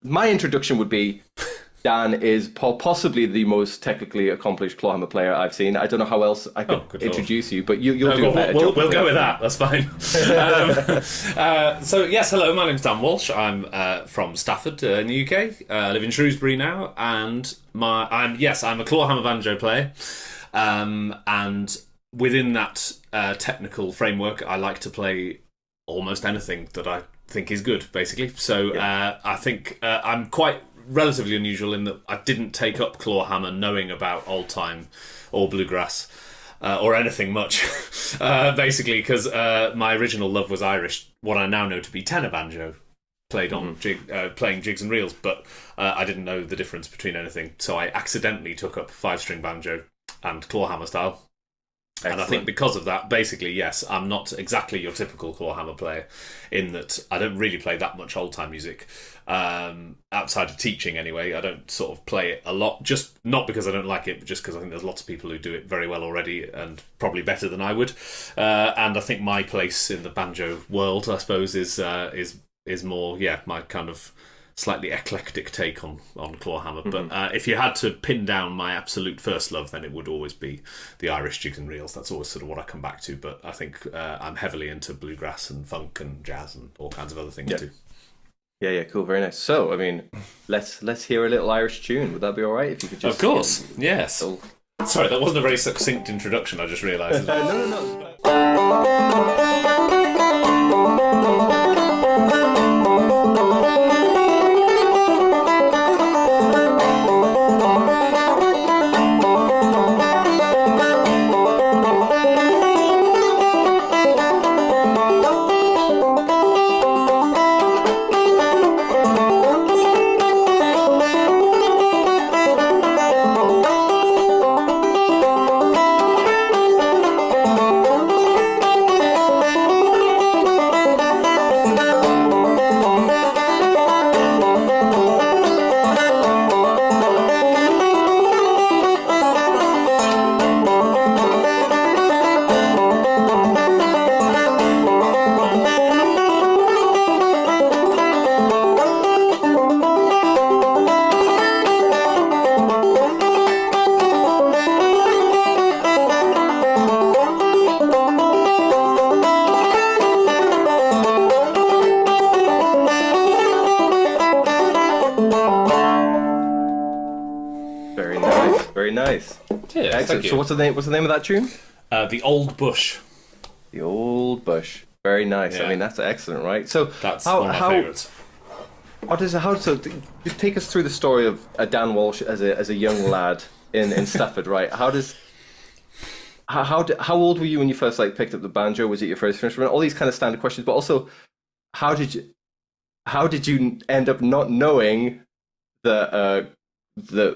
my introduction would be Dan is possibly the most technically accomplished Clawhammer player I've seen. I don't know how else I could introduce you, but you'll do a better job. We'll go with that. That's fine. So yes, hello. My name's Dan Walsh. I'm from Stafford in the UK. I live in Shrewsbury now, and I'm a Clawhammer banjo player. And within that technical framework, I like to play almost anything that I think is good, basically. So I think I'm quite relatively unusual in that I didn't take up Clawhammer knowing about old time or bluegrass or anything much, basically, because my original love was Irish, what I now know to be tenor banjo, played on playing jigs and reels, but I didn't know the difference between anything, so I accidentally took up 5-string banjo and Clawhammer style. Excellent. And I think because of that, basically, yes, I'm not exactly your typical Clawhammer player in that I don't really play that much old-time music. Outside of teaching, anyway, I don't sort of play it a lot, just not because I don't like it, but just because I think there's lots of people who do it very well already and probably better than I would. And I think my place in the banjo world, I suppose, is more, my kind of slightly eclectic take on Clawhammer. Mm-hmm. But if you had to pin down my absolute first love, then it would always be the Irish jigs and reels. That's always sort of what I come back to. But I think I'm heavily into bluegrass and funk and jazz and all kinds of other things too. Yeah, cool, very nice. So, I mean, let's hear a little Irish tune. Would that be all right? If you could just, of course, yes. Sorry, that wasn't a very succinct introduction. I just realised. No. Excellent. So what's the name of that tune? The Old Bush. The Old Bush. Very nice. Yeah. I mean, that's excellent, right? So that's one of my favourites. So just take us through the story of Dan Walsh as a young lad in Stafford, right? How old were you when you first picked up the banjo? Was it your first instrument? All these kind of standard questions, but also how did you end up not knowing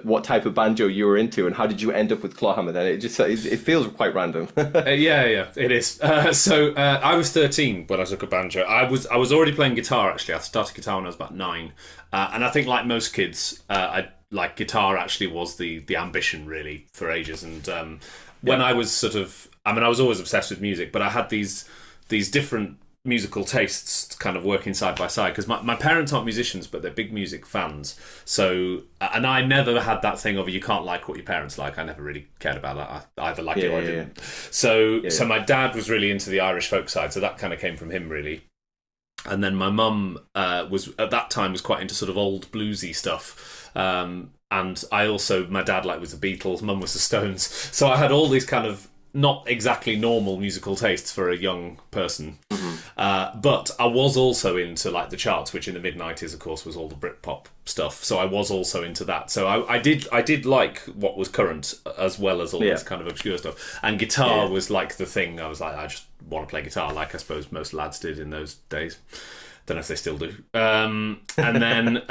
what type of banjo you were into, and how did you end up with Clawhammer then? It feels quite random. Yeah, it is. So I was 13 when I took a banjo. I was already playing guitar, actually. I started guitar when I was about 9. And I think like most kids, guitar actually was the ambition really for ages. And when I was I was always obsessed with music, but I had these different musical tastes kind of working side by side, because my parents aren't musicians, but they're big music fans. So, and I never had that thing of you can't like what your parents like. I never really cared about that. I either liked it or I didn't. So my dad was really into the Irish folk side, so that kind of came from him really. And then my mum was at that time was quite into sort of old bluesy stuff. And I also, my dad was the Beatles, mum was the Stones. So I had all these kind of not exactly normal musical tastes for a young person. Mm-hmm. But I was also into the charts, which in the mid-90s, of course, was all the Britpop stuff. So I was also into that. So I did like what was current as well as all this kind of obscure stuff. And guitar was the thing. I was I just want to play guitar, like I suppose most lads did in those days. Don't know if they still do. And then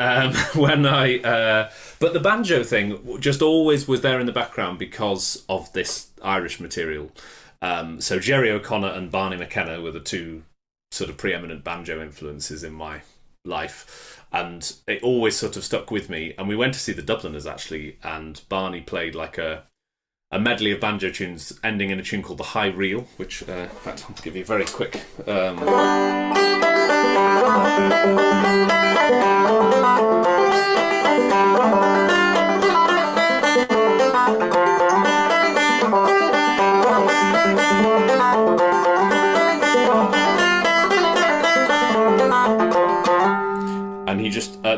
when but the banjo thing just always was there in the background because of this Irish material. So Jerry O'Connor and Barney McKenna were the two sort of preeminent banjo influences in my life. And it always sort of stuck with me. And we went to see the Dubliners, actually, and Barney played a medley of banjo tunes ending in a tune called the High Reel, which, in fact, I'll give you a very quick...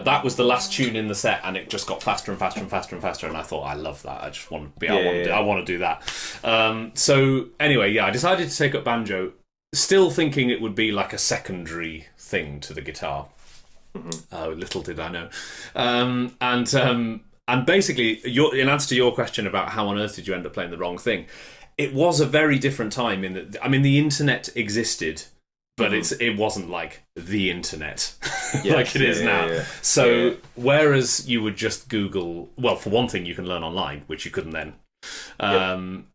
that was the last tune in the set, and it just got faster and faster and faster and faster. And I thought, I love that. I just want to be. I want to do that. So anyway, yeah, I decided to take up banjo, still thinking it would be like a secondary thing to the guitar. Little did I know. And basically, in answer to your question about how on earth did you end up playing the wrong thing, it was a very different time. The internet existed, but it wasn't like the internet like it is now. Yeah. So whereas you would just Google, well, for one thing, you can learn online, which you couldn't then.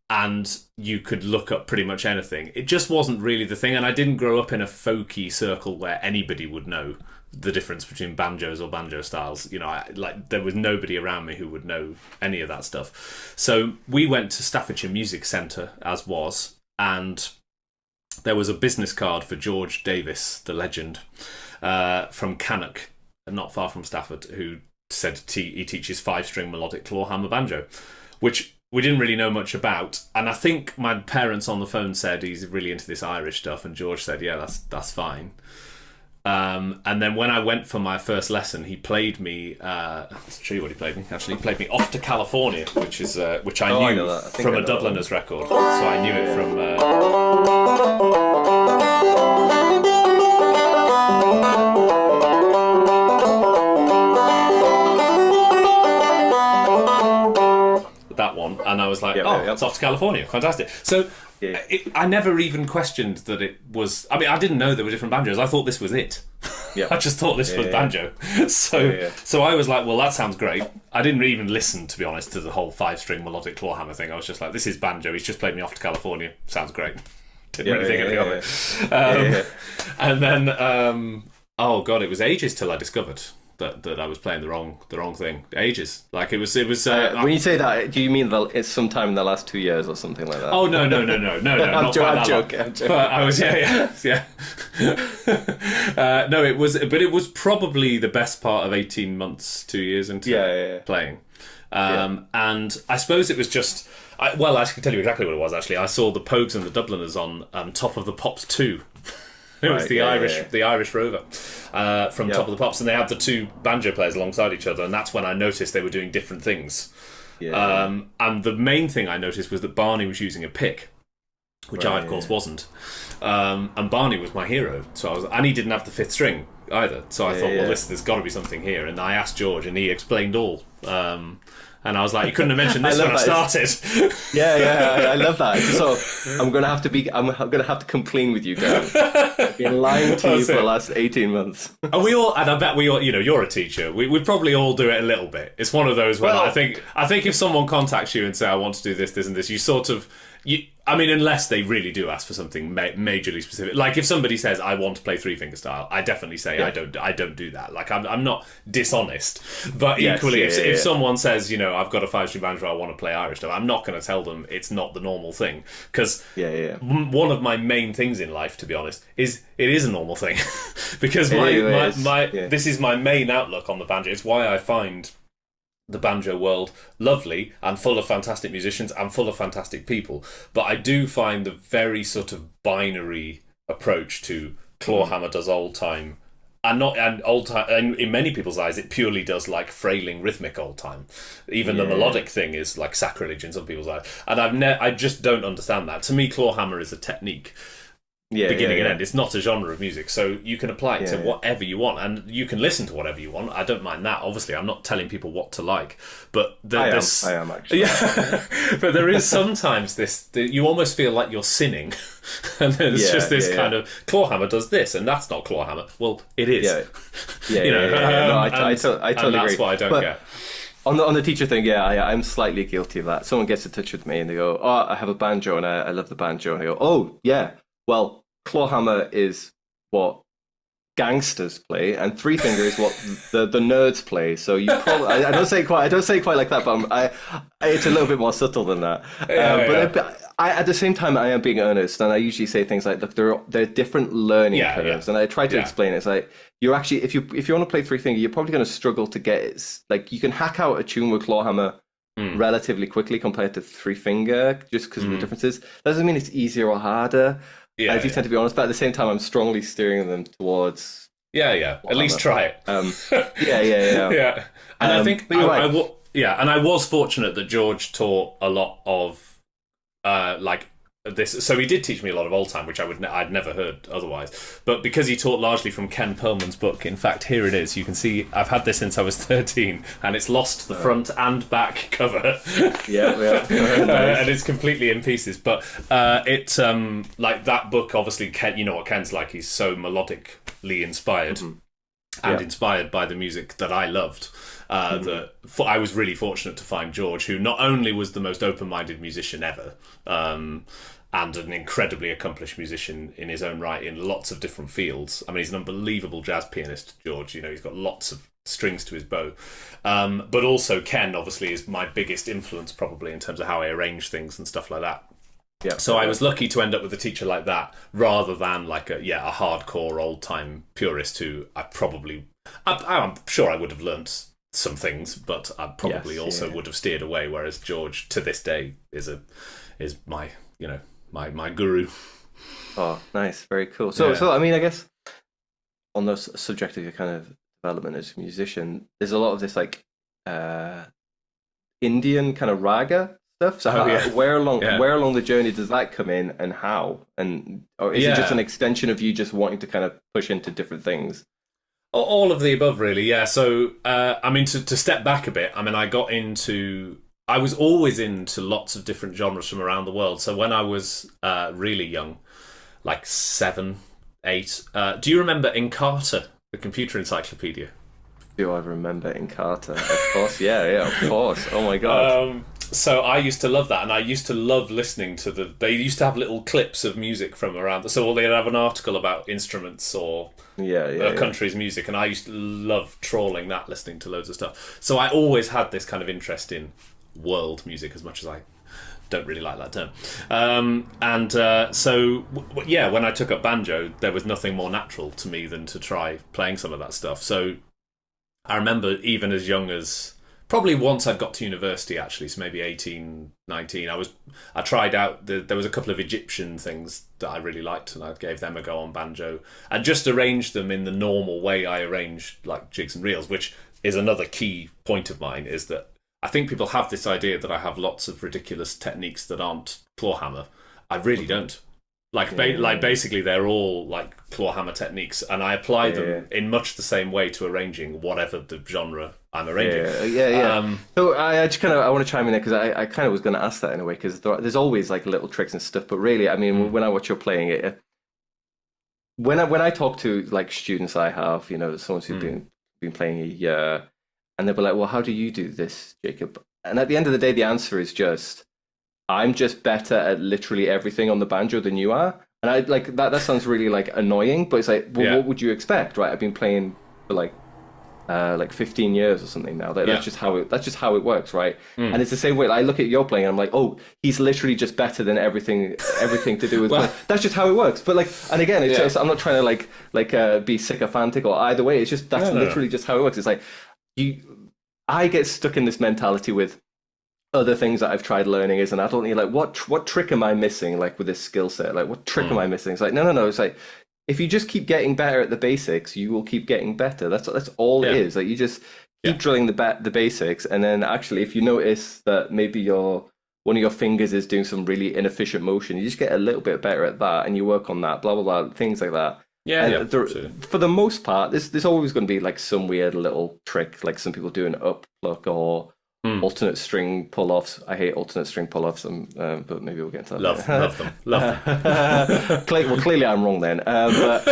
And you could look up pretty much anything. It just wasn't really the thing, and I didn't grow up in a folky circle where anybody would know the difference between banjos or banjo styles. There was nobody around me who would know any of that stuff. So we went to Staffordshire Music Centre, as was, and there was a business card for George Davis, the legend, from Cannock, not far from Stafford, who said he teaches 5-string melodic clawhammer banjo, which we didn't really know much about. And I think my parents on the phone said he's really into this Irish stuff, and George said, yeah, that's fine. And then when I went for my first lesson, he played me. Let's show you what he played me. Actually, he played me "Off to California," which I knew from a Dubliners record. So I knew it from. That one, and I was like, it's Off to California, fantastic. So I never even questioned that it was. I didn't know there were different banjos. I thought this was it. I just thought this was banjo. So I was like, well, that sounds great. I didn't even listen, to be honest, to the whole 5-string melodic clawhammer thing. I was just like, this is banjo. He's just played me Off to California. Sounds great. Didn't really think anything of it. And then, oh god, it was ages till I discovered that I was playing the wrong thing. Ages. Like it was. When you say that, do you mean it's sometime in the last 2 years or something like that? Oh no, I'm joking. But I was yeah. No, it was, but it was probably the best part of 18 months, 2 years into playing. And I suppose it was just. I can tell you exactly what it was. Actually, I saw the Pogues and the Dubliners on Top of the Pops 2. It was the Irish Rover from Top of the Pops, and they had the two banjo players alongside each other, and that's when I noticed they were doing different things. And the main thing I noticed was that Barney was using a pick, which I, of course, wasn't. And Barney was my hero, and he didn't have the 5th string either. So I thought, well, there's got to be something here. And I asked George, and he explained all. And I was like, you couldn't have mentioned this when I started. I love that. So I'm gonna have to come clean with you, Dan. I've been lying to you for the last 18 months. And I bet we all, you're a teacher. We probably all do it a little bit. It's one of those where I think if someone contacts you and say, I want to do this, this, and this, you sort of unless they really do ask for something majorly specific. Like if somebody says, I want to play 3-finger style, I definitely say I don't do that. Like I'm not dishonest. But equally, if someone says, I've got a 5-string banjo, I want to play Irish stuff, I'm not going to tell them it's not the normal thing. Because one of my main things in life, to be honest, is it is a normal thing. Because this is my main outlook on the banjo. It's why I find the banjo world lovely and full of fantastic musicians and full of fantastic people, but I do find the very sort of binary approach to clawhammer does old time, and old time, and in many people's eyes it purely does like Frailing rhythmic old time. Even the melodic thing is like sacrilege in some people's eyes, and I just don't understand that. To me, clawhammer is a technique. Beginning and end. It's not a genre of music, so you can apply it to whatever you want, and you can listen to whatever you want. I don't mind that. Obviously, I'm not telling people what to like, but I am actually. But there is sometimes this. You almost feel like you're sinning, and there's just this kind of clawhammer does this, and that's not clawhammer. Well, it is. I totally agree. That's what I don't get. On the teacher thing, I'm slightly guilty of that. Someone gets in touch with me and they go, "Oh, I have a banjo and I love the banjo," and I go, "Oh, yeah. Well, clawhammer is what gangsters play, and 3-finger is what the nerds play. So you probably I don't say it quite like that, but it's a little bit more subtle than that. But at the same time, I am being earnest, and I usually say things like, "Look, there are different learning curves," and I try to explain it. It's like you're actually if you want to play 3-finger, you're probably going to struggle to get it. Like you can hack out a tune with clawhammer relatively quickly compared to 3-finger, just because of the differences. That doesn't mean it's easier or harder. I do tend to be honest, but at the same time, I'm strongly steering them towards Yeah. At least try it. Yeah. Yeah. And I think right. and I was fortunate that George taught a lot of like this. So he did teach me a lot of old time, which I'd never heard otherwise. But because he taught largely from Ken Perlman's book, in fact, here it is. You can see I've had this since I was 13, and it's lost the front and back cover. Yeah. And it's completely in pieces. But it like that book, obviously, Ken, you know what Ken's like. He's so melodically inspired. And inspired by the music that I loved. I was really fortunate to find George, who not only was the most open-minded musician ever, and an incredibly accomplished musician in his own right in lots of different fields. I mean, he's an unbelievable jazz pianist, George. You know, he's got lots of strings to his bow. But also Ken, obviously, is my biggest influence probably in terms of how I arrange things and stuff like that. Yeah. So I was lucky to end up with a teacher like that, rather than like a hardcore old time purist who I'm sure I would have learnt some things, but I probably also would have steered away. Whereas George, to this day, is my my guru. Oh, nice, very cool. So I mean, I guess on the subject of your kind of development as a musician, there's a lot of this like Indian kind of raga stuff. So where along the journey does that come in, and how? Or is it just an extension of you just wanting to kind of push into different things? All of the above, really. Yeah. So I mean, to step back a bit, I mean, I was always into lots of different genres from around the world. So when I was really young, like 7, 8, do you remember Encarta, the computer encyclopedia? Do I remember Encarta? Of course, yeah, of course. Oh my god. So I used to love that, and I used to love listening to they used to have little clips of music from around. So they'd have an article about instruments or a country's music, and I used to love trawling that, listening to loads of stuff. So I always had this kind of interest in world music, as much as I don't really like that term. When I took up banjo, there was nothing more natural to me than to try playing some of that stuff. So I remember even as young as probably once I'd got to university, actually, so maybe 18, 19, I tried out, there was a couple of Egyptian things that I really liked, and I gave them a go on banjo, and just arranged them in the normal way I arrange like jigs and reels, which is another key point of mine, is that I think people have this idea that I have lots of ridiculous techniques that aren't clawhammer. I really don't. Basically, they're all like clawhammer techniques, and I apply them in much the same way to arranging whatever the genre I'm arranging. So I want to chime in there, because I kind of was going to ask that in a way, because there's always like little tricks and stuff. But really, I mean, when I watch you playing it, when I talk to like students I have, someone who's been playing a year, and they'll be like, "Well, how do you do this, Jacob?" And at the end of the day, the answer is just, I'm just better at literally everything on the banjo than you are. And I like that sounds really like annoying, but it's like, well, what would you expect, right? I've been playing for like 15 years or something now. That's just how it works, right? And it's the same way. I look at your playing and I'm like, oh, he's literally just better than everything to do with play. That's just how it works. But like, and again, it's I'm not trying to be sycophantic or either way. It's just literally just how it works. It's like I get stuck in this mentality with other things that I've tried learning as an adult, and you're like, what trick am I missing, like with this skill set? Like, what trick am I missing? It's like, no. It's like, if you just keep getting better at the basics, you will keep getting better. That's all it is. Like, you just keep drilling the basics, and then actually, if you notice that maybe one of your fingers is doing some really inefficient motion, you just get a little bit better at that, and you work on that, blah blah blah, things like that. For the most part, there's always going to be like some weird little trick, like some people do an up pluck or alternate string pull-offs. I hate alternate string pull-offs, but maybe we'll get to that. Love them. Well, clearly I'm wrong then. But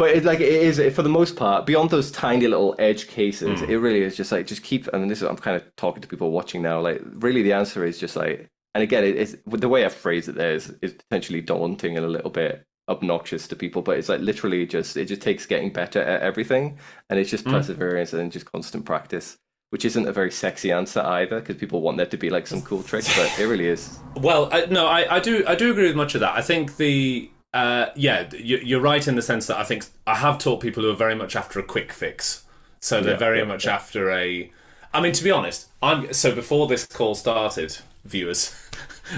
it is for the most part, beyond those tiny little edge cases, it really is just like, just keep. I mean, I'm kind of talking to people watching now. Like, really, the answer is just like, and again, it's the way I phrase it there is potentially daunting and a little bit obnoxious to people, but it's like literally it just takes getting better at everything, and it's just perseverance and just constant practice. Which isn't a very sexy answer either, because people want there to be like some cool tricks, but it really is. Well, I do agree with much of that. I think you're right in the sense that I think I have taught people who are very much after a quick fix. So they're very much after I mean, to be honest, so before this call started, viewers,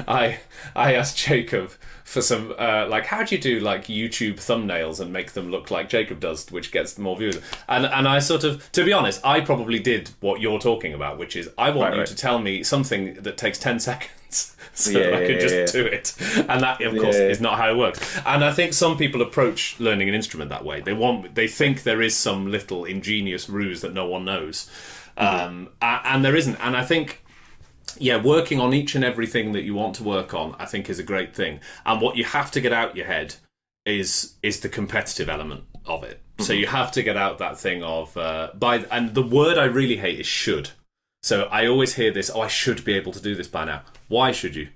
I asked Jacob for some like, how do you do like YouTube thumbnails and make them look like Jacob does, which gets more views? And I sort of, to be honest, I probably did what you're talking about, which is I want you to tell me something that takes 10 seconds so that I could just do it. And that, of course, is not how it works. And I think some people approach learning an instrument that way. They think there is some little ingenious ruse that no one knows. And there isn't. And I think, working on each and everything that you want to work on, I think, is a great thing. And what you have to get out your head is the competitive element of it. So you have to get out that thing of and the word I really hate is should. So I always hear this, I should be able to do this by now. Why should you?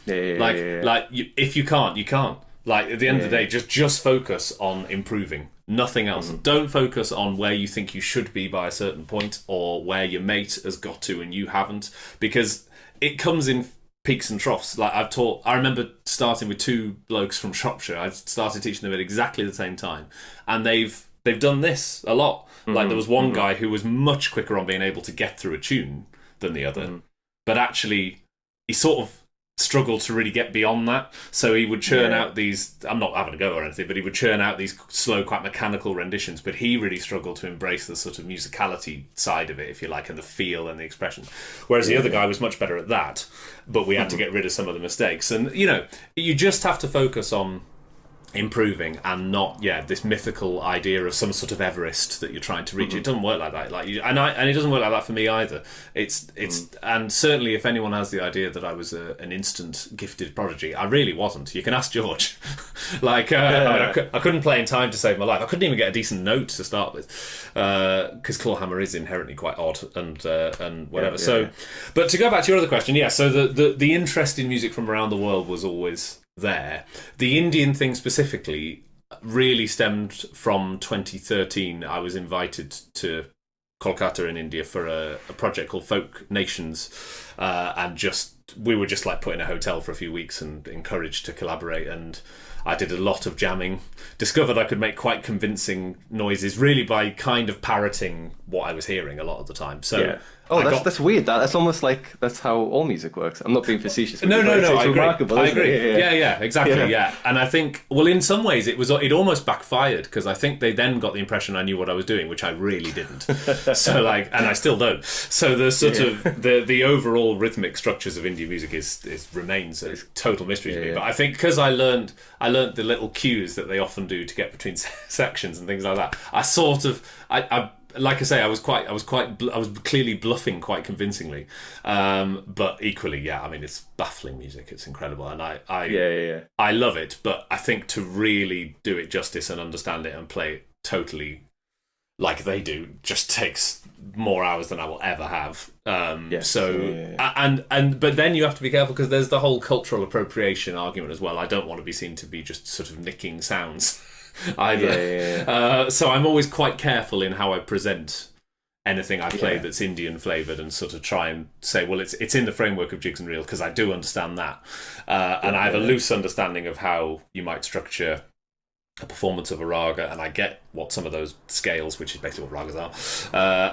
If you can't, you can't. Like, at the end of the day, just focus on improving. Nothing else. Don't focus on where you think you should be by a certain point or where your mate has got to and you haven't, because it comes in peaks and troughs. Like, I remember starting with two blokes from Shropshire. I started teaching them at exactly the same time, and they've done this a lot. Like, there was one guy who was much quicker on being able to get through a tune than the other, but actually he sort of struggled to really get beyond that. So he would churn out these, I'm not having a go or anything, but he would churn out these slow, quite mechanical renditions, but he really struggled to embrace the sort of musicality side of it, if you like, and the feel and the expression. Whereas the other guy was much better at that, but we had to get rid of some of the mistakes. And, you just have to focus on improving and not this mythical idea of some sort of Everest that you're trying to reach. It doesn't work like that. And it doesn't work like that for me either. It's and certainly if anyone has the idea that I was an instant gifted prodigy, I really wasn't. You can ask George. I couldn't play in time to save my life. I couldn't even get a decent note to start with, because Clawhammer is inherently quite odd and whatever. But to go back to your other question, so the interest in music from around the world was always there. The Indian thing specifically really stemmed from 2013. I was invited to Kolkata in India for a project called Folk Nations, and we were just like put in a hotel for a few weeks and encouraged to collaborate, and I did a lot of jamming, discovered I could make quite convincing noises really by kind of parroting what I was hearing a lot of the time. So that's weird. That's almost like that's how all music works. I'm not being facetious. No, it's remarkable. I agree. Yeah, exactly. Yeah. And I think, well, in some ways, it almost backfired, because I think they then got the impression I knew what I was doing, which I really didn't. So and I still don't. So the sort of the overall rhythmic structures of Indian music remains a total mystery to me. But I think because I learned the little cues that they often do to get between sections and things like that. I sort of like I say, I was clearly bluffing quite convincingly, but equally, I mean, it's baffling music. It's incredible, and I love it. But I think to really do it justice and understand it and play it totally like they do just takes more hours than I will ever have. But then you have to be careful, because there's the whole cultural appropriation argument as well. I don't want to be seen to be just sort of nicking sounds either. So I'm always quite careful in how I present anything I play that's Indian flavoured, and sort of try and say, well, it's in the framework of jigs and reels, because I do understand that, and I have a loose understanding of how you might structure a performance of a raga, and I get what some of those scales, which is basically what ragas are,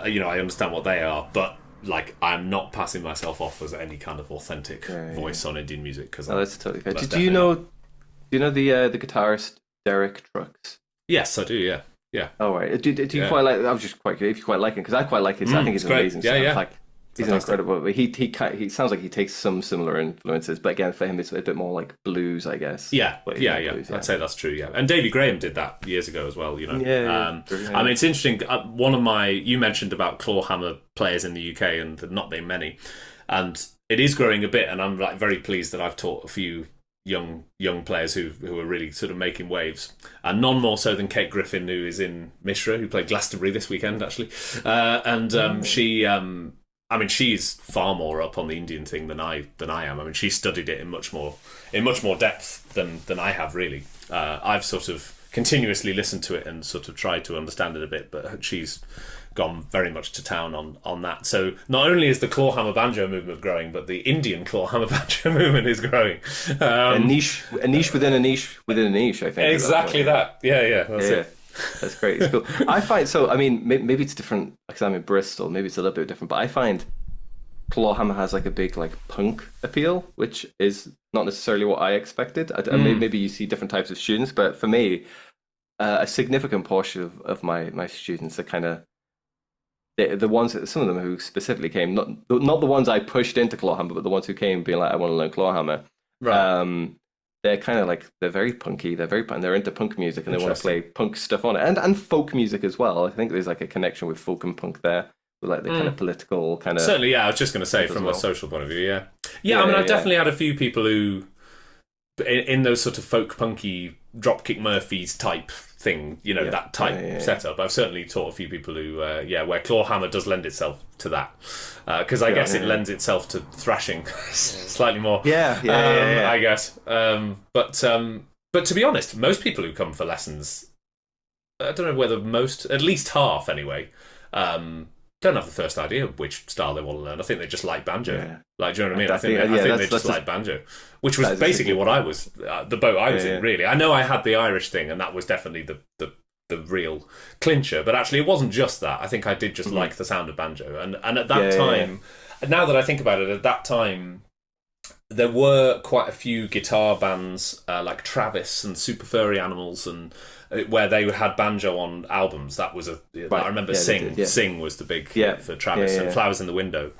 I understand what they are, but like, I'm not passing myself off as any kind of authentic voice on Indian music, because that's totally fair. Do you know the guitarist Derek Trucks? Yes, I do. Yeah. Oh, right. Do you quite like? I was just quite curious if you quite like him, because I quite like his. I think he's amazing. Like, he's incredible. But he sounds like he takes some similar influences, but again, for him, it's a bit more like blues, I guess. Yeah. I'd say that's true. Yeah, and Davy Graham did that years ago as well. I mean, it's interesting. You mentioned about Clawhammer players in the UK, and there not being many, and it is growing a bit. And I'm like very pleased that I've taught a few young players who are really sort of making waves, and none more so than Kate Griffin, who is in Mishra, who played Glastonbury this weekend actually, she's far more up on the Indian thing than I am. I mean, she studied it in much more depth than I have really. I've sort of continuously listened to it and sort of tried to understand it a bit, but she's gone very much to town on that. So not only is the Clawhammer Banjo movement growing, but the Indian Clawhammer Banjo movement is growing. A niche within a niche within a niche, I think. Exactly that. Yeah. That's it. That's great. It's cool. I find, so I mean, maybe it's different because I'm in Bristol. Maybe it's a little bit different, but I find Clawhammer has like a big like punk appeal, which is not necessarily what I expected. Maybe you see different types of students, but for me, a significant portion of my students are kind of the ones that some of them who specifically came, not the ones I pushed into Clawhammer, but the ones who came being like, I want to learn Clawhammer. Right. They're kind of like they're very punky. They're into punk music and they want to play punk stuff on it, and folk music as well. I think there's like a connection with folk and punk there, with like the kind of political kind of. Certainly, yeah. I was just going to say from a social point of view, yeah. I mean, I've definitely had a few people who, in those sort of folk punky Dropkick Murphys type thing, that type setup. I've certainly taught a few people who, where Clawhammer does lend itself to that, because I guess it lends itself to thrashing slightly more. I guess. But to be honest, most people who come for lessons, I don't know whether at least half anyway, don't have the first idea of which style they want to learn. I think they just like banjo. Yeah. Like, do you know what I mean? I think they just like banjo, which was basically what I was, the boat I was in, really. I know I had the Irish thing, and that was definitely the real clincher, but actually it wasn't just that. I think I did just like the sound of banjo. And at that time, now that I think about it, at that time, there were quite a few guitar bands like Travis and Super Furry Animals, and where they had banjo on albums. That was I remember Sing. Sing was the big hit for Travis, and Flowers in the Window.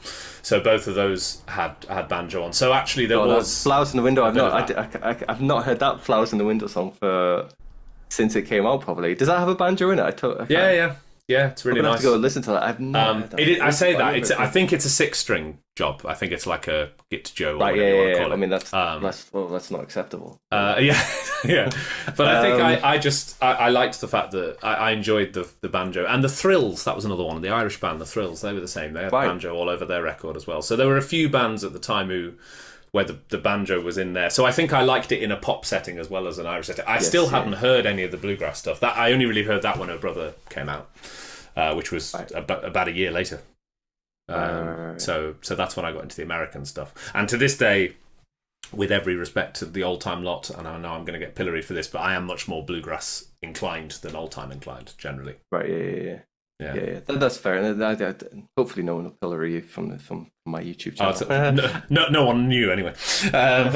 So both of those had banjo on. So actually, there was Flowers in the Window. I've not heard that Flowers in the Window song since it came out. Probably does that have a banjo in it? Yeah, it's really nice. I have to go listen to that. I've not. I say that I think it's a 6-string job. I think it's like a Git Joe. Or right, whatever you want to call it. I mean, that's not acceptable. Yeah. But I think I liked the fact that I enjoyed the banjo and the Thrills. That was another one. The Irish band, the Thrills. They were the same. They had banjo all over their record as well. So there were a few bands at the time where the banjo was in there. So I think I liked it in a pop setting as well as an Irish setting. I still hadn't heard any of the bluegrass stuff. That I only really heard that when her brother came out, which was about a year later. So that's when I got into the American stuff. And to this day, with every respect to the old time lot, and I know I'm going to get pilloried for this, but I am much more bluegrass inclined than old time inclined generally. Right. Yeah. That's fair. And hopefully, no one will pillory you from my YouTube channel. No one knew anyway. But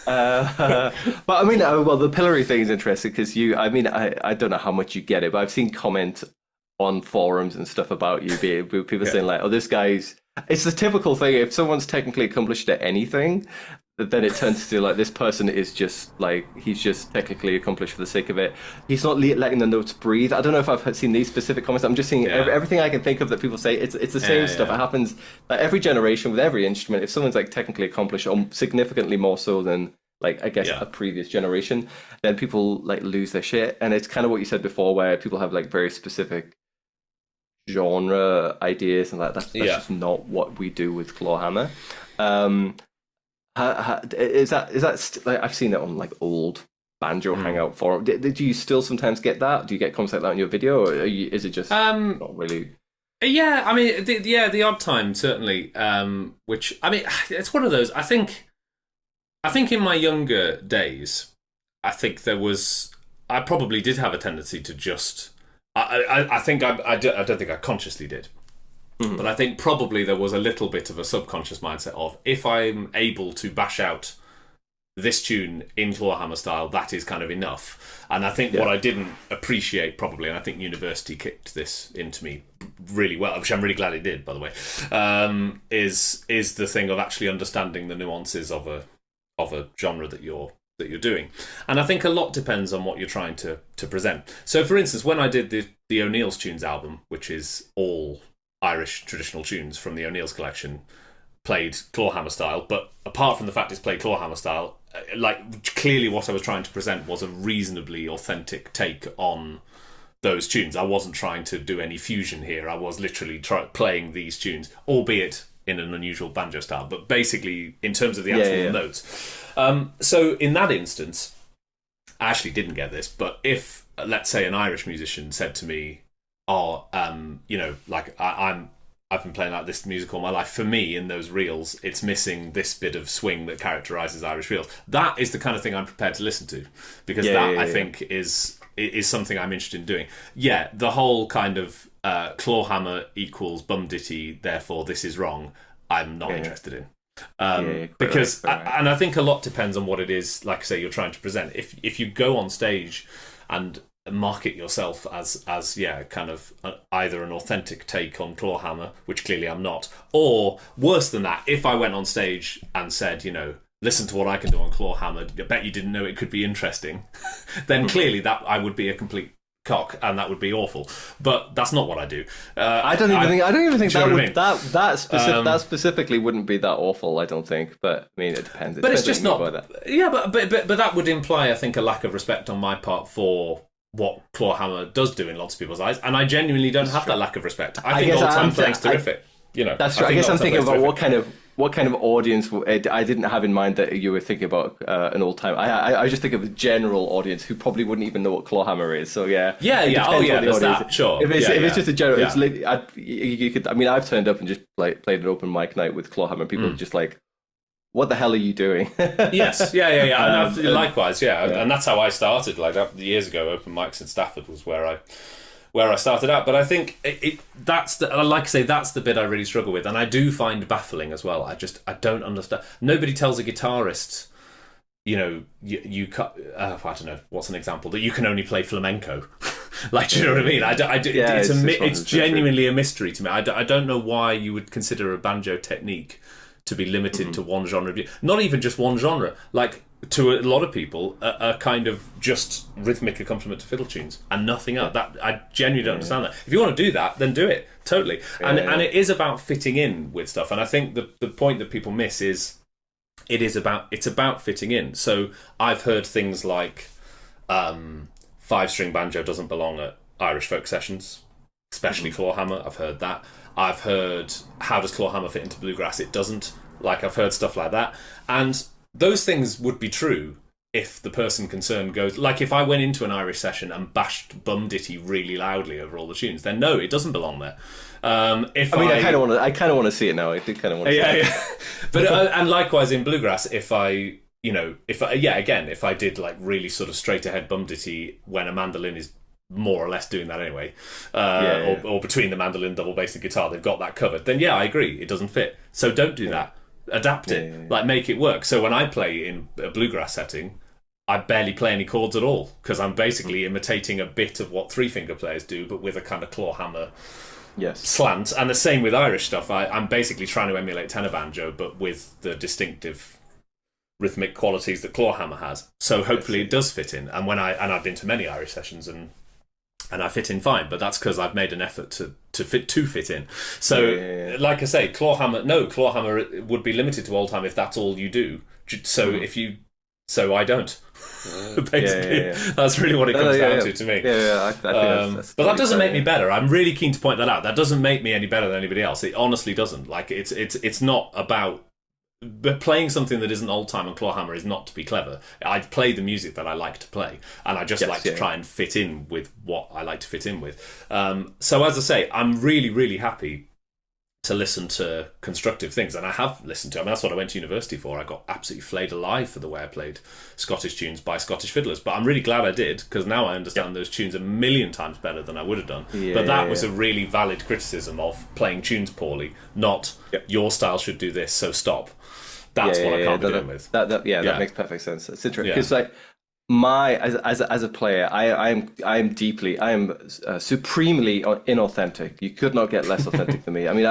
I mean, the pillory thing is interesting because I don't know how much you get it, but I've seen comment on forums and stuff about you, people saying like, "Oh, this guy's." It's the typical thing. If someone's technically accomplished at anything, then it turns to like this person is just like he's just technically accomplished for the sake of it. He's not letting the notes breathe. I don't know if I've seen these specific comments. I'm just seeing everything I can think of that people say. It's the same stuff. It happens every generation with every instrument. If someone's like technically accomplished, or significantly more so than like I guess a previous generation, then people like lose their shit. And it's kind of what you said before, where people have like very specific genre ideas and that's just not what we do with Clawhammer. Is that like, I've seen it on like old banjo hangout forum. Do you still sometimes get that? Do you get comments like that on your video, or is it just not really? Yeah, I mean, the odd time certainly. Which I mean, it's one of those. I think in my younger days, I probably did have a tendency to just. I think I don't think I consciously did. But I think probably there was a little bit of a subconscious mindset of, if I'm able to bash out this tune in Clawhammer style, that is kind of enough. And I think what I didn't appreciate probably, and I think university kicked this into me really well, which I'm really glad it did, by the way, is the thing of actually understanding the nuances of a genre that you're doing. And I think a lot depends on what you're trying to present. So for instance, when I did the O'Neill's Tunes album, which is all Irish traditional tunes from the O'Neill's collection, played Clawhammer style, but apart from the fact it's played Clawhammer style, like clearly what I was trying to present was a reasonably authentic take on those tunes. I wasn't trying to do any fusion here. I was literally playing these tunes, albeit in an unusual banjo style, but basically in terms of the actual notes. So in that instance, I actually didn't get this, but if, let's say, an Irish musician said to me, like I've been playing like this music all my life. For me, in those reels, it's missing this bit of swing that characterises Irish reels. That is the kind of thing I'm prepared to listen to, because I think is something I'm interested in doing. Yeah, the whole kind of Clawhammer equals bum ditty, therefore this is wrong. I'm not interested in. Because and I think a lot depends on what it is, like I say, you're trying to present. If you go on stage and market yourself as kind of either an authentic take on Clawhammer, which clearly I'm not, or worse than that, if I went on stage and said, listen to what I can do on Clawhammer, I bet you didn't know it could be interesting, then clearly that I would be a complete cock, and that would be awful. But that's not what I do. I don't even think that specifically wouldn't be that awful. I don't think, but I mean, it depends. But it's just not. Yeah, but that would imply, I think, a lack of respect on my part for what Clawhammer does do in lots of people's eyes, and I genuinely don't have that lack of respect. I think all-time playing's terrific. That's true. I guess I'm thinking about what kind of audience. I didn't have in mind that you were thinking about an old time. I just think of a general audience who probably wouldn't even know what Clawhammer is. So yeah. There's that. Sure. If it's just a general, you could. I mean, I've turned up and just played an open mic night with Clawhammer. People are just like, what the hell are you doing? Yes, and likewise, and that's how I started. Like years ago, open mics in Stafford was where I started out. But I think that's the bit I really struggle with, and I do find baffling as well. I don't understand. Nobody tells a guitarist, you I don't know, what's an example, that you can only play flamenco. Like, do you know what I mean? It's genuinely a mystery to me. I don't know why you would consider a banjo technique to be limited to one genre. Not even just one genre. Like, to a lot of people, a kind of just rhythmic accompaniment to fiddle tunes and nothing else. That I genuinely don't understand that. If you want to do that, then do it. Totally. And it is about fitting in with stuff. And I think the point that people miss is it's about fitting in. So I've heard things like 5-string banjo doesn't belong at Irish folk sessions, especially Clawhammer. I've heard that. I've heard, how does Clawhammer fit into bluegrass? It doesn't. Like, I've heard stuff like that. And those things would be true if the person concerned goes... Like, if I went into an Irish session and bashed Bum Ditty really loudly over all the tunes, then no, it doesn't belong there. I kind of want to see it now. I do kind of want to see it. Yeah. But, and likewise in bluegrass, if I did, like, really sort of straight-ahead Bum Ditty when a mandolin is more or less doing that anyway, or between the mandolin, double bass and guitar, they've got that covered, then I agree, it doesn't fit. So don't do that. Adapt it. Like, make it work. So when I play in a bluegrass setting, I barely play any chords at all, because I'm basically imitating a bit of what three-finger players do, but with a kind of Clawhammer slant. And the same with Irish stuff. I'm basically trying to emulate tenor banjo, but with the distinctive rhythmic qualities that Clawhammer has. So hopefully it does fit in. And I've been to many Irish sessions, and I fit in fine, but that's because I've made an effort to fit in. So, like I say, Clawhammer would be limited to old time if that's all you do. So I don't. Basically, that's really what it comes down to me. I think that's but that doesn't make me better. I'm really keen to point that out. That doesn't make me any better than anybody else. It honestly doesn't. Like, it's not about. But playing something that isn't old time on Clawhammer is not to be clever. I play the music that I like to play, and I just like to try and fit in with what I like to fit in with. So as I say, I'm really, really happy to listen to constructive things, and I have listened to. I mean, that's what I went to university for. I got absolutely flayed alive for the way I played Scottish tunes by Scottish fiddlers, but I'm really glad I did, because now I understand those tunes a million times better than I would have done. But that was a really valid criticism of playing tunes poorly, not your style should do this, so stop. That's what I can't be dealing with. That makes perfect sense. It's interesting because as a player, I am supremely inauthentic. You could not get less authentic than me. I mean,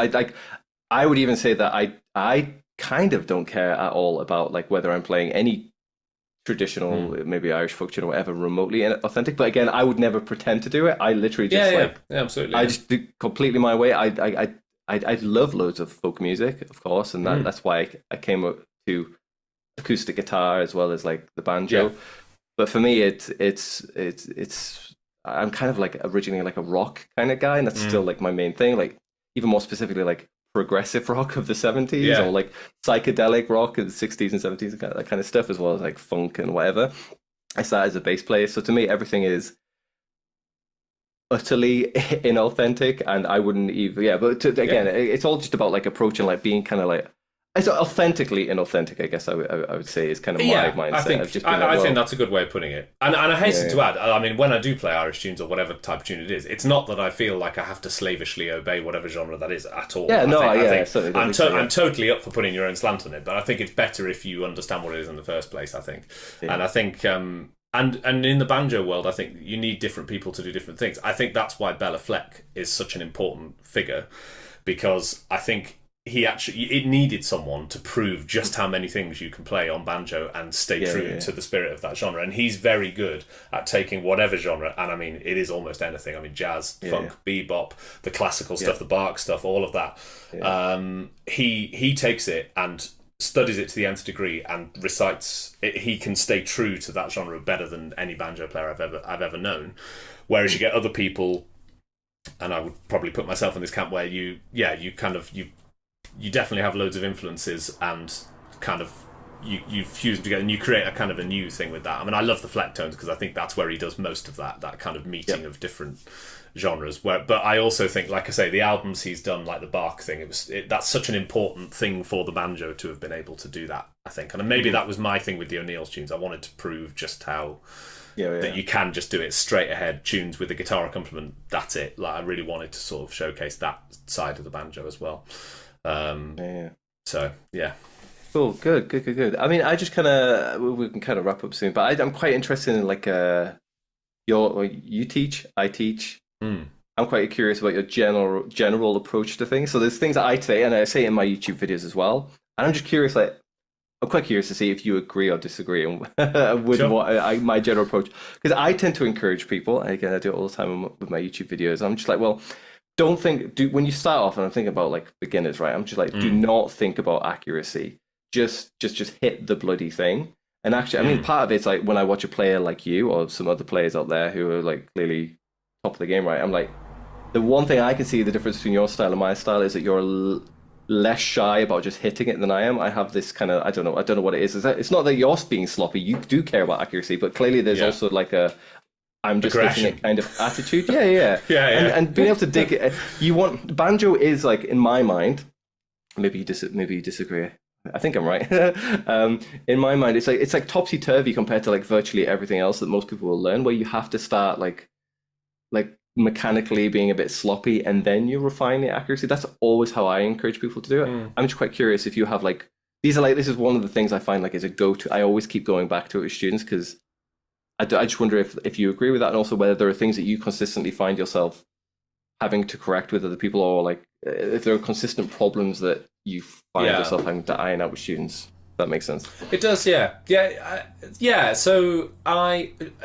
I would even say that I kind of don't care at all about, like, whether I'm playing any traditional, maybe Irish folk tune or whatever, remotely authentic. But again, I would never pretend to do it. I literally just absolutely. I just do completely my way. I love loads of folk music, of course, and that's why I came up to acoustic guitar as well as, like, the banjo. Yeah. But for me, it's I'm kind of, like, originally like a rock kind of guy, and that's still, like, my main thing. Like, even more specifically, like, progressive rock of the 70s or, like, psychedelic rock of the 60s and 70s, that kind of stuff, as well as, like, funk and whatever. I started as a bass player, so to me, everything is utterly inauthentic, and I wouldn't even but again, it's all just about, like, approaching, like, being kind of like It's authentically inauthentic, I guess I would say is kind of my mindset. I think that's a good way of putting it. And I hasten to add, I mean, when I do play Irish tunes or whatever type of tune it is, it's not that I feel like I have to slavishly obey whatever genre that is at all. Yeah, I'm totally up for putting your own slant on it, but I think it's better if you understand what it is in the first place, I think. Yeah. And I think... And in the banjo world, I think you need different people to do different things. I think that's why Bela Fleck is such an important figure, because I think it needed someone to prove just how many things you can play on banjo and stay true to the spirit of that genre. And he's very good at taking whatever genre, and I mean, it is almost anything. I mean, jazz, funk, bebop, the classical stuff, the Bach stuff, all of that. Yeah. He takes it and studies it to the nth degree and recites it. He can stay true to that genre better than any banjo player I've ever known. Whereas you get other people, and I would probably put myself in this camp, where you definitely have loads of influences and kind of you fuse them together and you create a kind of a new thing with that. I mean, I love the Fleck tones because I think that's where he does most of that kind of meeting of different genres. But I also think, like I say, the albums he's done, like the Bach thing, that's such an important thing for the banjo to have been able to do that, I think. And maybe that was my thing with the O'Neill's tunes. I wanted to prove just how that you can just do it straight ahead tunes with a guitar accompaniment. That's it. Like, I really wanted to sort of showcase that side of the banjo as well. So yeah. Cool, good. I mean, I just kind of we can kind of wrap up soon, but I'm quite interested in like you teach, I teach. I'm quite curious about your general approach to things. So there's things that I say, and I say in my YouTube videos as well. And I'm just curious, like, I'm quite curious to see if you agree or disagree with my general approach, because I tend to encourage people. And again, I do it all the time with my YouTube videos. I'm just like, well, when you start off, and I'm thinking about like beginners, right? I'm just like, do not think about accuracy. Just hit the bloody thing. And actually, I mean, part of it's like when I watch a player like you or some other players out there who are like clearly top of the game, right? I'm like, the one thing I can see the difference between your style and my style is that you're less shy about just hitting it than I am. I have this kind of, I don't know what it is. It's not that you're being sloppy. You do care about accuracy, but clearly there's also like I'm just hitting it kind of attitude. Yeah. And being able to dig it. Banjo is like, in my mind, maybe you disagree. I think I'm right. In my mind, it's like topsy-turvy compared to like virtually everything else that most people will learn, where you have to start like mechanically being a bit sloppy and then you refine the accuracy. That's always how I encourage people to do it. I'm just quite curious if you have like, this is one of the things I find like is a go-to. I always keep going back to it with students, because I just wonder if you agree with that, and also whether there are things that you consistently find yourself having to correct with other people, or like if there are consistent problems that you find yourself having to iron out with students. That makes sense. It does, yeah. So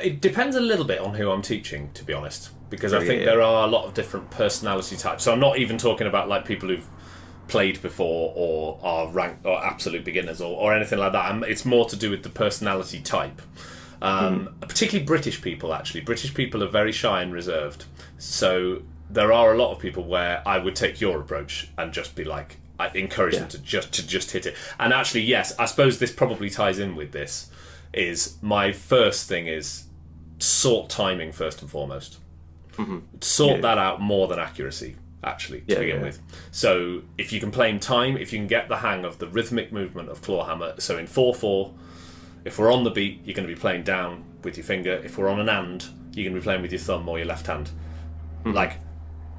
it depends a little bit on who I'm teaching, to be honest, because I think there are a lot of different personality types. So I'm not even talking about like people who've played before or are ranked or absolute beginners or anything like that. It's more to do with the personality type. Particularly British people, actually. British people are very shy and reserved. So there are a lot of people where I would take your approach and just be like, I encourage them to just hit it. And actually, yes, I suppose this probably ties in with this. Is my first thing is sort timing first and foremost. Sort that out more than accuracy, actually, to begin with. So if you can play in time, if you can get the hang of the rhythmic movement of Clawhammer, so in 4/4, if we're on the beat, you're going to be playing down with your finger. If we're on an and, you're going to be playing with your thumb or your left hand. Like,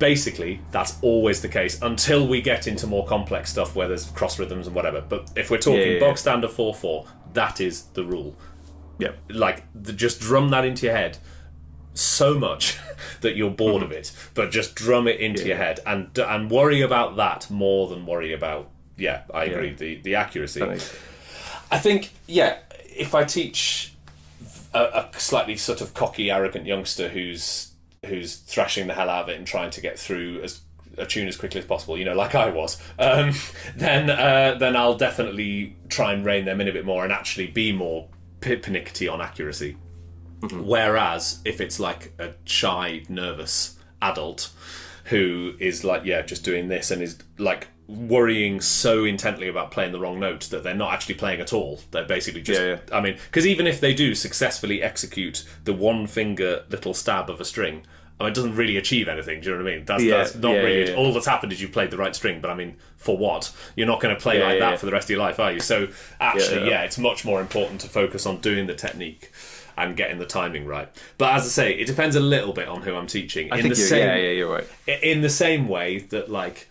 basically, that's always the case until we get into more complex stuff where there's cross rhythms and whatever. But if we're talking bog standard 4/4, that is the rule. Like, just drum that into your head so much that you're bored of it, but just drum it into your head and worry about that more than worry about I agree the accuracy. I think if I teach a slightly sort of cocky, arrogant youngster who's thrashing the hell out of it and trying to get through a tune as quickly as possible, like I was, then I'll definitely try and rein them in a bit more and actually be more pernickety on accuracy. Whereas if it's like a shy, nervous adult who is like just doing this and is like worrying so intently about playing the wrong note that they're not actually playing at all, they're basically just I mean, because even if they do successfully execute the one finger little stab of a string, it doesn't really achieve anything. Do you know what I mean? Yeah, That's not yeah, really... yeah. All that's happened is you've played the right string, but I mean, for what? You're not going to play like that for the rest of your life, are you? So actually, it's much more important to focus on doing the technique and getting the timing right. But as I say, it depends a little bit on who I'm teaching. You're right. In the same way that, like,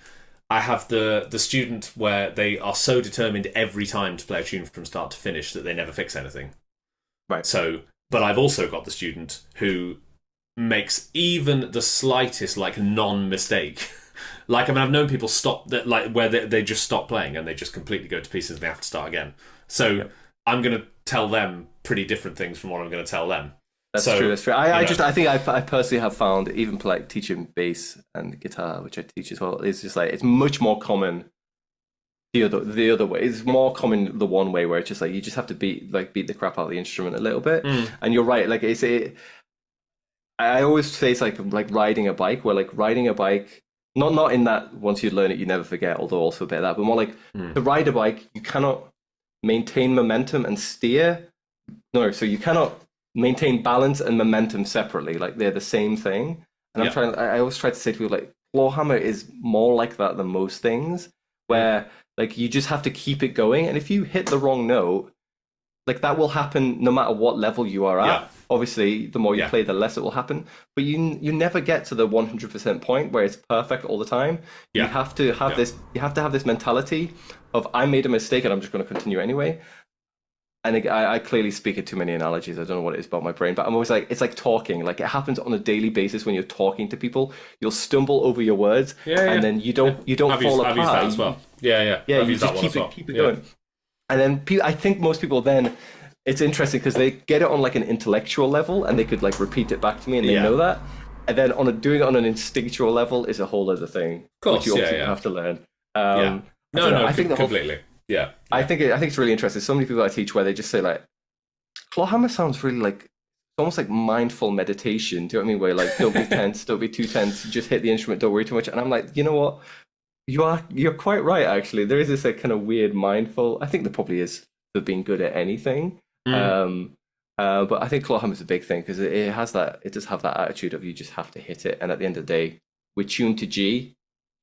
I have the student where they are so determined every time to play a tune from start to finish that they never fix anything. Right. So, but I've also got the student who makes even the slightest, like, non-mistake. Like, I mean, I've known people stop that, like, where they just stop playing and they just completely go to pieces and they have to start again. So I'm going to tell them pretty different things from what I'm going to tell them. That's true. I think I personally have found, even like teaching bass and guitar, which I teach as well, it's just like it's much more common the other way. It's more common the one way where it's just like you just have to beat the crap out of the instrument a little bit. And you're right. Like I always say it's like riding a bike, where like riding a bike, not in that once you learn it you never forget, although also a bit of that, but more like to ride a bike you cannot maintain momentum and steer. No, so you cannot maintain balance and momentum separately. Like they're the same thing. And I always try to say to people, like, Clawhammer is more like that than most things, where like you just have to keep it going. And if you hit the wrong note, like that will happen no matter what level you are at. Obviously, the more you play, the less it will happen. But you never get to the 100% point where it's perfect all the time. You have to have this. You have to have this mentality of I made a mistake and I'm just going to continue anyway. And I clearly speak in too many analogies. I don't know what it is about my brain, but I'm always like, it's like talking. Like it happens on a daily basis when you're talking to people. You'll stumble over your words, and then you don't fall apart. I've used that as well. Yeah. You just keep it going. And then I think most people then, it's interesting because they get it on like an intellectual level and they could like repeat it back to me and they know that. And then doing it on an instinctual level is a whole other thing, of course, which you obviously have to learn. I think completely. I think it's really interesting. So many people I teach where they just say like, Clawhammer sounds really like almost like mindful meditation. Do you know what I mean? Where like don't be tense, don't be too tense, just hit the instrument, don't worry too much. And I'm like, you know what? You're quite right. Actually, there is this like kind of weird mindful. I think there probably is for being good at anything. But I think Clawhammer is a big thing because it has that. It does have that attitude of you just have to hit it. And at the end of the day, we're tuned to G.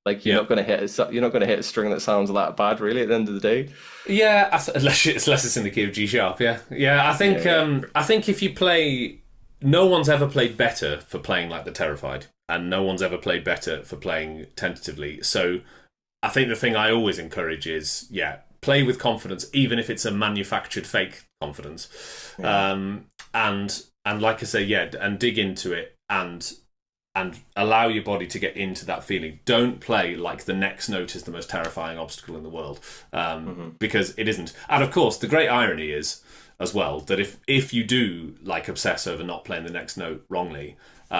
Like you're not going to hit a string that sounds that bad, really. At the end of the day, unless it's in the key of G sharp. I think if you play, no one's ever played better for playing like the Terrified, and no one's ever played better for playing tentatively. So I think the thing I always encourage is play with confidence, even if it's a manufactured fake confidence, and like I say, and dig into it and allow your body to get into that feeling. Don't play like the next note is the most terrifying obstacle in the world, because it isn't. And of course, the great irony is, as well, that if you do like obsess over not playing the next note wrongly,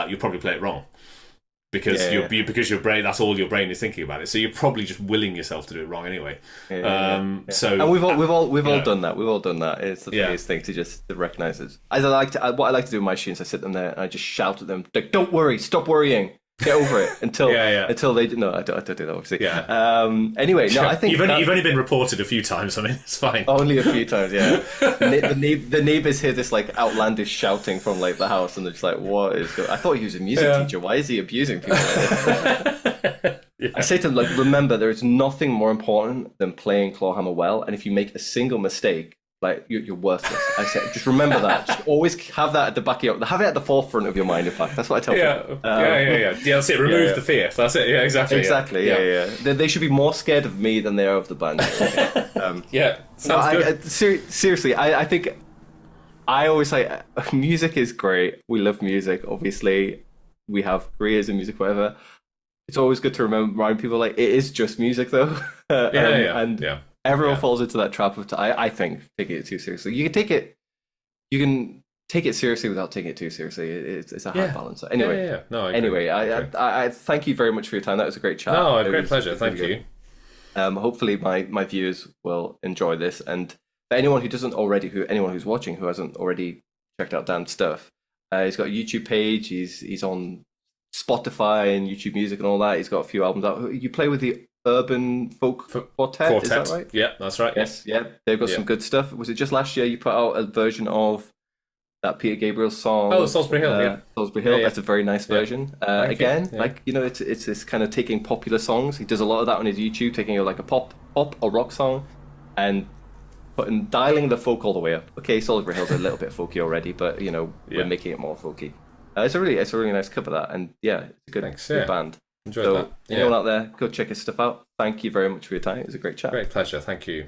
you'll probably play it wrong. Because because your brain, that's all your brain is thinking about it. So you're probably just willing yourself to do it wrong anyway. So and we've all done that. We've all done that. It's the biggest thing to recognize it. What I like to do with my students, I sit them there and I just shout at them, like, "Don't worry, stop worrying, get over it." Until they no, I don't do that obviously. Anyway, no, I think you've only been reported a few times. I mean, it's fine. Only a few times, yeah. The neighbors hear this like outlandish shouting from like the house, and they're just like, "What is going?" I thought he was a music teacher. Why is he abusing people like this? I say to them, like, remember, there is nothing more important than playing Clawhammer well, and if you make a single mistake, like you're worthless. I said, just remember that. Just always have that at the back of have it at the forefront of your mind. In fact, that's what I tell people. That's it. Remove the fear. That's it. Yeah, exactly. Yeah. They should be more scared of me than they are of the band. Sounds good. Seriously, I think I always say music is great. We love music. Obviously, we have careers in music, whatever. It's always good to remind people like it is just music, though. Everyone falls into that trap of I think taking it too seriously. You can take it seriously without taking it too seriously. It's a hard balance. Anyway, I thank you very much for your time. That was a great chat. No, a great pleasure. Thank you. Hopefully my viewers will enjoy this, and for anyone who's watching who hasn't already checked out Dan's stuff, he's got a YouTube page. He's on Spotify and YouTube Music and all that. He's got a few albums out. You play with the Urban Folk Quartet, is that right? Yeah, that's right. Yes, yeah. They've got some good stuff. Was it just last year you put out a version of that Peter Gabriel song. Oh, Salisbury Hill, yeah. Salisbury Hill. Yeah, yeah. That's a very nice version. Again, Yeah. like, you know, it's this kind of taking popular songs. He does a lot of that on his YouTube, taking like a pop or rock song, and dialing the folk all the way up. Okay, Salisbury Hill's a little bit folky already, but you know, we're making it more folky. It's a really nice cover, that, and yeah, it's a good band. Enjoyed So that. anyone out there, go check his stuff out. Thank you very much for your time. It was a great chat. Great pleasure. Thank you.